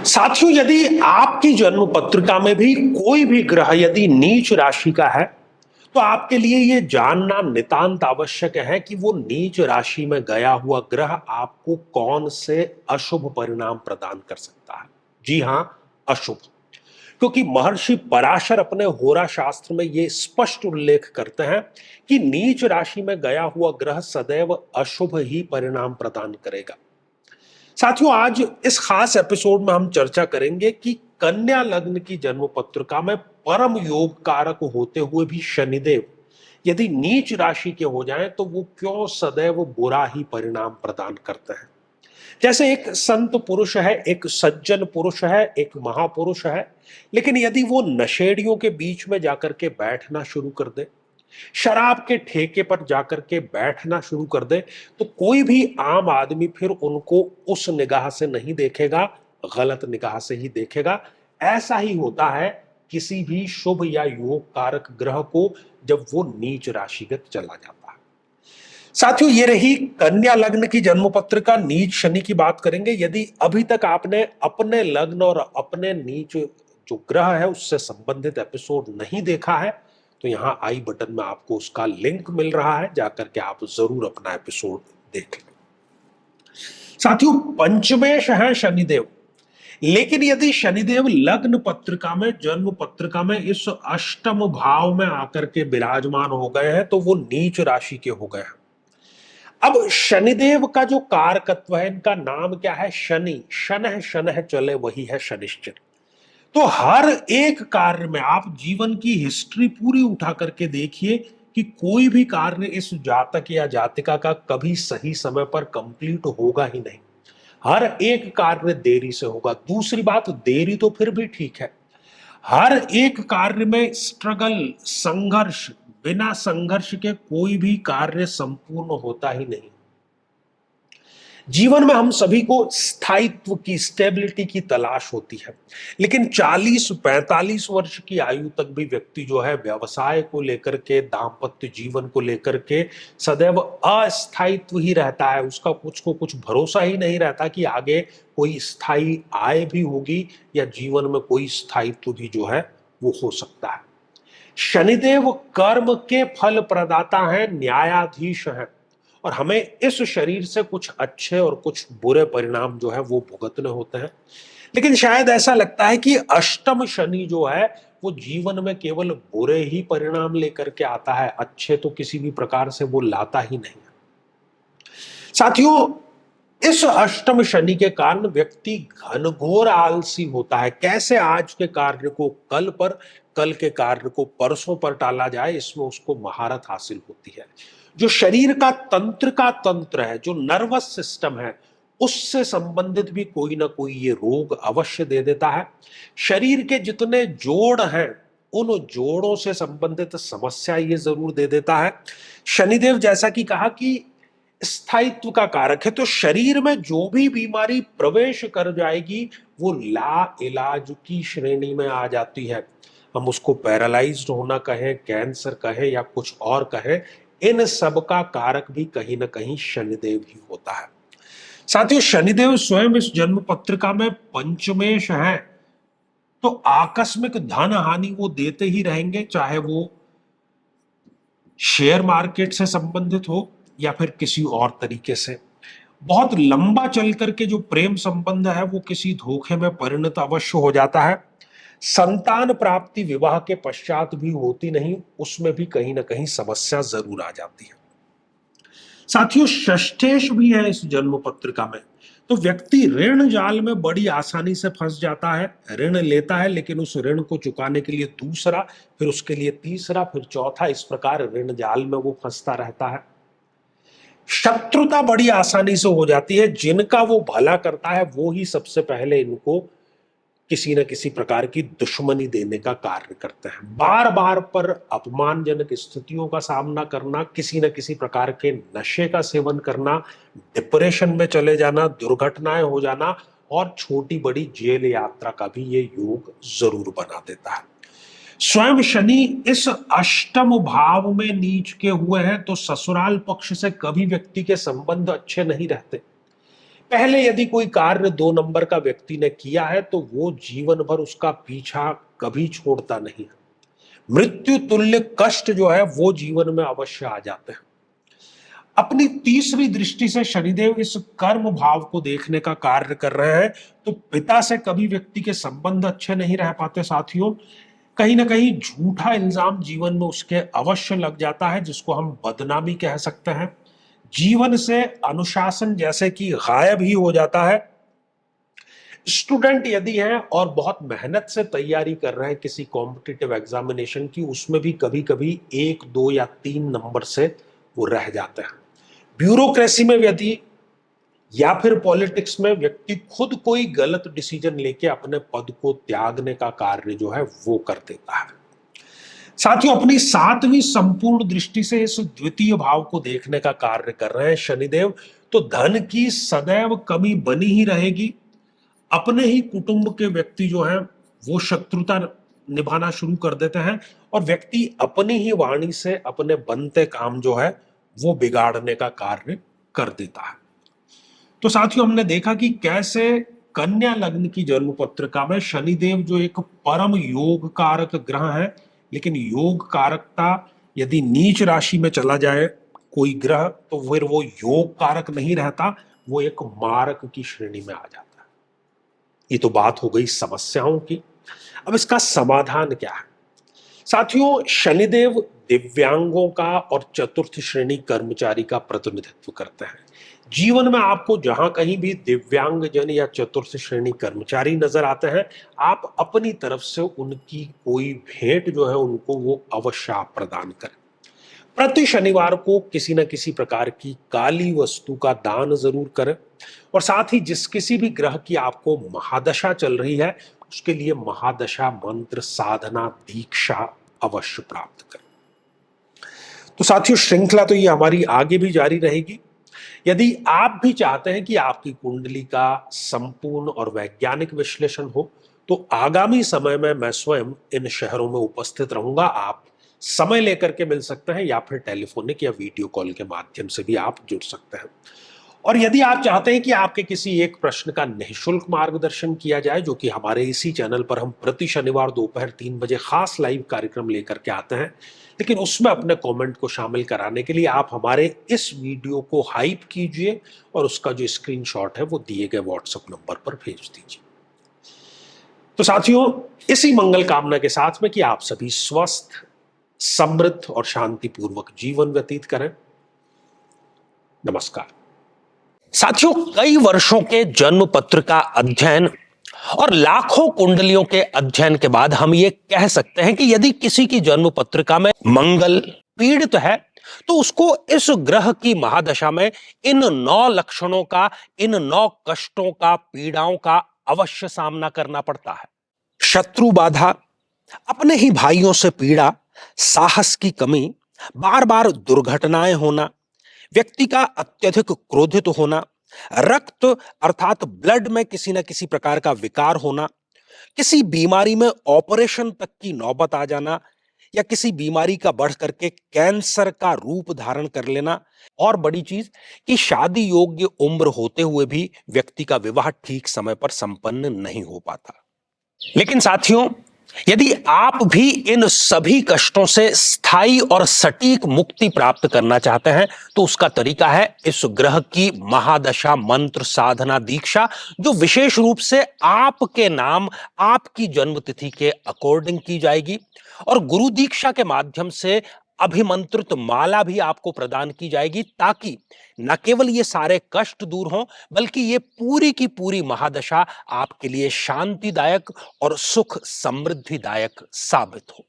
साथियों, यदि आपकी जन्म पत्रिका में भी कोई भी ग्रह यदि नीच राशि का है, तो आपके लिए यह जानना नितांत आवश्यक है कि वो नीच राशि में गया हुआ ग्रह आपको कौन से अशुभ परिणाम प्रदान कर सकता है। जी हां, अशुभ। क्योंकि महर्षि पराशर अपने होरा शास्त्र में यह स्पष्ट उल्लेख करते हैं कि नीच राशि में गया हुआ ग्रह सदैव अशुभ ही परिणाम प्रदान करेगा। साथियों, आज इस खास एपिसोड में हम चर्चा करेंगे कि कन्या लग्न की जन्म पत्रिका में परम योग कारक होते हुए भी शनिदेव यदि नीच राशि के हो जाएं तो वो क्यों सदैव बुरा ही परिणाम प्रदान करते हैं। जैसे एक संत पुरुष है, एक सज्जन पुरुष है, एक महापुरुष है, लेकिन यदि वो नशेड़ियों के बीच में जाकर के बैठना शुरू कर दे, शराब के ठेके पर जाकर के बैठना शुरू कर दे, तो कोई भी आम आदमी फिर उनको उस निगाह से नहीं देखेगा, गलत निगाह से ही देखेगा। ऐसा ही होता है किसी भी शुभ या योग कारक ग्रह को जब वो नीच राशिगत चला जाता है। साथियों, ये रही कन्या लग्न की जन्म पत्रिका। नीच शनि की बात करेंगे। यदि अभी तक आपने अपने लग्न और अपने नीच जो ग्रह है उससे संबंधित एपिसोड नहीं देखा है, तो यहां आई बटन में आपको उसका लिंक मिल रहा है, जाकर के आप जरूर अपना एपिसोड देख लें। साथियों, पंचमेश है शनिदेव, लेकिन यदि शनिदेव लग्न पत्रिका में, जन्म पत्रिका में इस अष्टम भाव में आकर के विराजमान हो गए हैं तो वो नीच राशि के हो गए हैं। अब शनिदेव का जो कारकत्व है, इनका नाम क्या है? शनि। शनः चले वही है शनिश्चर। तो हर एक कार्य में आप जीवन की हिस्ट्री पूरी उठा करके देखिए कि कोई भी कार्य इस जातक या जातिका का कभी सही समय पर कंप्लीट होगा ही नहीं। हर एक कार्य देरी से होगा। दूसरी बात, देरी तो फिर भी ठीक है, हर एक कार्य में स्ट्रगल, संघर्ष, बिना संघर्ष के कोई भी कार्य संपूर्ण होता ही नहीं। जीवन में हम सभी को स्थायित्व की, स्टेबिलिटी की तलाश होती है, लेकिन 40-45 वर्ष की आयु तक भी व्यक्ति जो है व्यवसाय को लेकर के, दाम्पत्य जीवन को लेकर के सदैव अस्थायित्व ही रहता है। उसका कुछ को कुछ भरोसा ही नहीं रहता कि आगे कोई स्थायी आय भी होगी या जीवन में कोई स्थायित्व भी जो है वो हो सकता है। शनिदेव कर्म के फल प्रदाता है, न्यायाधीश है, और हमें इस शरीर से कुछ अच्छे और कुछ बुरे परिणाम जो है वो भुगतने होते हैं। लेकिन शायद ऐसा लगता है कि अष्टम शनि जो है वो जीवन में केवल बुरे ही परिणाम लेकर के आता है, अच्छे तो किसी भी प्रकार से वो लाता ही नहीं है। साथियों, इस अष्टम शनि के कारण व्यक्ति घनघोर आलसी होता है। कैसे आज के कार्य को कल पर, कल के कार्य को परसों पर टाला जाए, इसमें उसको महारत हासिल होती है। जो शरीर का तंत्र है, जो नर्वस सिस्टम है, उससे संबंधित भी कोई ना कोई ये रोग अवश्य दे देता है। शरीर के जितने जोड़ हैं, उन जोड़ों से संबंधित समस्या ये जरूर दे देता है। शनिदेव, जैसा कि कहा कि स्थायित्व का कारक है, तो शरीर में जो भी बीमारी प्रवेश कर जाएगी वो ला इलाज की श्रेणी में आ जाती है। हम उसको पैरालाइज्ड होना कहें, कैंसर कहें या कुछ और कहें, इन सब का कारक भी कहीं ना कहीं शनिदेव ही होता है। साथियों, शनिदेव स्वयं इस जन्म पत्रिका में पंचमेश है, तो आकस्मिक धन हानि वो देते ही रहेंगे, चाहे वो शेयर मार्केट से संबंधित हो या फिर किसी और तरीके से। बहुत लंबा चल करके जो प्रेम संबंध है वो किसी धोखे में परिणत अवश्य हो जाता है। संतान प्राप्ति विवाह के पश्चात भी होती नहीं, उसमें भी कहीं ना कहीं समस्या जरूर आ जाती है। साथियों, षष्ठेश भी है इस जन्म पत्रिका में, तो व्यक्ति ऋण जाल में बड़ी आसानी से फंस जाता है। ऋण लेता है लेकिन उस ऋण को चुकाने के लिए दूसरा, फिर उसके लिए तीसरा, फिर चौथा, इस प्रकार ऋण जाल में वो फंसता रहता है। शत्रुता बड़ी आसानी से हो जाती है। जिनका वो भला करता है वो ही सबसे पहले इनको किसी न किसी प्रकार की दुश्मनी देने का कार्य करते हैं। बार बार पर अपमानजनक स्थितियों का सामना करना, किसी न किसी प्रकार के नशे का सेवन करना, डिप्रेशन में चले जाना, दुर्घटनाएं हो जाना और छोटी बड़ी जेल यात्रा का भी ये योग जरूर बना देता है। स्वयं शनि इस अष्टम भाव में नीच के हुए हैं, तो ससुराल पक्ष से कभी व्यक्ति के संबंध अच्छे नहीं रहते। पहले यदि कोई कार्य 2 नंबर का व्यक्ति ने किया है तो वो जीवन भर उसका पीछा कभी छोड़ता नहीं है। मृत्यु तुल्य कष्ट जो है वो जीवन में अवश्य आ जाते हैं। अपनी तीसरी दृष्टि से शनिदेव इस कर्म भाव को देखने का कार्य कर रहे हैं, तो पिता से कभी व्यक्ति के संबंध अच्छे नहीं रह पाते साथियों। कहीं ना कहीं झूठा इल्जाम जीवन में उसके अवश्य लग जाता है, जिसको हम बदनामी कह सकते हैं। जीवन से अनुशासन जैसे कि गायब ही हो जाता है। स्टूडेंट यदि है और बहुत मेहनत से तैयारी कर रहे हैं किसी कॉम्पिटिटिव एग्जामिनेशन की, उसमें भी कभी कभी 1, 2 या 3 नंबर से वो रह जाते हैं। ब्यूरोक्रेसी में यदि या फिर पॉलिटिक्स में व्यक्ति खुद कोई गलत डिसीजन लेके अपने पद को त्यागने का कार्य जो है वो कर देता है। साथियों, अपनी 7वीं संपूर्ण दृष्टि से इस द्वितीय भाव को देखने का कार्य कर रहे हैं शनिदेव, तो धन की सदैव कमी बनी ही रहेगी। अपने ही कुटुंब के व्यक्ति जो हैं वो शत्रुता निभाना शुरू कर देते हैं और व्यक्ति अपनी ही वाणी से अपने बनते काम जो है वो बिगाड़ने का कार्य कर देता है। तो साथियों, हमने देखा कि कैसे कन्या लग्न की जन्म पत्रिका में शनिदेव जो एक परम योग कारक ग्रह है, लेकिन योग कारकता यदि नीच राशि में चला जाए कोई ग्रह तो फिर वो योग कारक नहीं रहता, वो एक मारक की श्रेणी में आ जाता है। ये तो बात हो गई समस्याओं की। अब इसका समाधान क्या है? साथियों, शनिदेव दिव्यांगों का और चतुर्थ श्रेणी कर्मचारी का प्रतिनिधित्व करते हैं। जीवन में आपको जहां कहीं भी दिव्यांगजन या चतुर्थ श्रेणी कर्मचारी नजर आते हैं, आप अपनी तरफ से उनकी कोई भेंट जो है उनको वो अवश्य आप प्रदान करें। प्रति शनिवार को किसी न किसी प्रकार की काली वस्तु का दान जरूर करें और साथ ही जिस किसी भी ग्रह की आपको महादशा चल रही है उसके लिए महादशा मंत्र साधना दीक्षा अवश्य प्राप्त करें। तो साथियों, श्रृंखला तो ये हमारी आगे भी जारी रहेगी। यदि आप भी चाहते हैं कि आपकी कुंडली का संपूर्ण और वैज्ञानिक विश्लेषण हो तो आगामी समय में मैं स्वयं इन शहरों में उपस्थित रहूंगा। आप समय लेकर के मिल सकते हैं या फिर टेलीफोनिक या वीडियो कॉल के माध्यम से भी आप जुड़ सकते हैं। और यदि आप चाहते हैं कि आपके किसी एक प्रश्न का निःशुल्क मार्गदर्शन किया जाए, जो कि हमारे इसी चैनल पर हम प्रति शनिवार दोपहर 3 बजे खास लाइव कार्यक्रम लेकर के आते हैं, लेकिन उसमें अपने कमेंट को शामिल कराने के लिए आप हमारे इस वीडियो को हाइप कीजिए और उसका जो स्क्रीनशॉट है वो दिए गए व्हाट्सएप नंबर पर भेज दीजिए। तो साथियों, इसी मंगल कामना के साथ में कि आप सभी स्वस्थ, समृद्ध और शांतिपूर्वक जीवन व्यतीत करें। नमस्कार। साथियों, कई वर्षों के जन्म पत्र का अध्ययन और लाखों कुंडलियों के अध्ययन के बाद हम ये कह सकते हैं कि यदि किसी की जन्म पत्रिका में मंगल पीड़ित है तो उसको इस ग्रह की महादशा में इन 9 लक्षणों का, इन 9 कष्टों का, पीड़ाओं का अवश्य सामना करना पड़ता है। शत्रु बाधा, अपने ही भाइयों से पीड़ा, साहस की कमी, बार बार दुर्घटनाएं होना, व्यक्ति का अत्यधिक क्रोधित होना, रक्त अर्थात ब्लड में किसी न किसी प्रकार का विकार होना, किसी बीमारी में ऑपरेशन तक की नौबत आ जाना या किसी बीमारी का बढ़ करके कैंसर का रूप धारण कर लेना, और बड़ी चीज कि शादी योग्य उम्र होते हुए भी व्यक्ति का विवाह ठीक समय पर संपन्न नहीं हो पाता। लेकिन साथियों, यदि आप भी इन सभी कष्टों से स्थायी और सटीक मुक्ति प्राप्त करना चाहते हैं तो उसका तरीका है इस ग्रह की महादशा मंत्र साधना दीक्षा, जो विशेष रूप से आपके नाम, आपकी जन्मतिथि के अकॉर्डिंग की जाएगी और गुरु दीक्षा के माध्यम से अभिमंत्रित माला भी आपको प्रदान की जाएगी, ताकि न केवल ये सारे कष्ट दूर हों बल्कि ये पूरी की पूरी महादशा आपके लिए शांतिदायक और सुख समृद्धिदायक साबित हो।